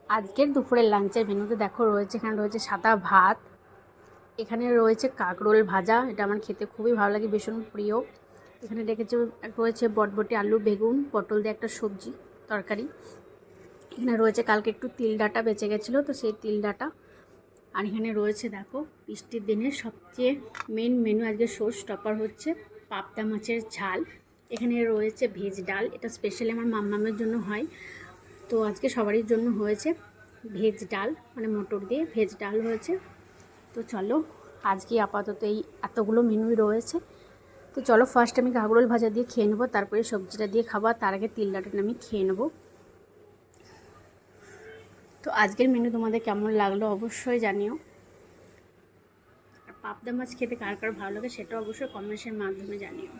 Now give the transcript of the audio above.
আজকের দুপুরের লাঞ্চের মেনুতে দেখো রয়েছে, এখানে রয়েছে সাদা ভাত, এখানে রয়েছে কাঁকরোল ভাজা, এটা আমার খেতে খুবই ভালো লাগে, ভীষণ প্রিয়। এখানে রয়েছে বটবটি, আলু, বেগুন, পটল দিয়ে একটা সবজি তরকারি। এখানে রয়েছে কালকে একটু তিল ডাঁটা বেঁচে গেছিলো, তো সেই তিল ডাঁটা। আর এখানে রয়েছে দেখো বৃষ্টির দিনে সবচেয়ে মেন মেনু, আজকে শো স্টপার হচ্ছে পাবদা মাছের ঝাল। এখানে রয়েছে ভেজ ডাল, এটা স্পেশালি আমার মাম্মামের জন্য হয়, তো আজকে সবারই জন্য হয়েছে ভেজ ডাল, মানে মটর দিয়ে ভেজ ডাল হয়েছে। তো চলো, আজকে আপাতত এই এতগুলো মেনুই রয়েছে। তো চলো, ফার্স্ট আমি কাঁকরোল ভাজা দিয়ে খেয়ে নেবো, তারপরে সবজিটা দিয়ে খাবার, তার আগে তিল ডাঁটাটা আমি খেয়ে নেবো। তো আজকের মেনু তোমাদের কেমন লাগলো অবশ্যই জানিও। আর পাবদা মাছ খেতে কার কার ভালো লাগে সেটা অবশ্যই কমেন্টের মাধ্যমে জানিও।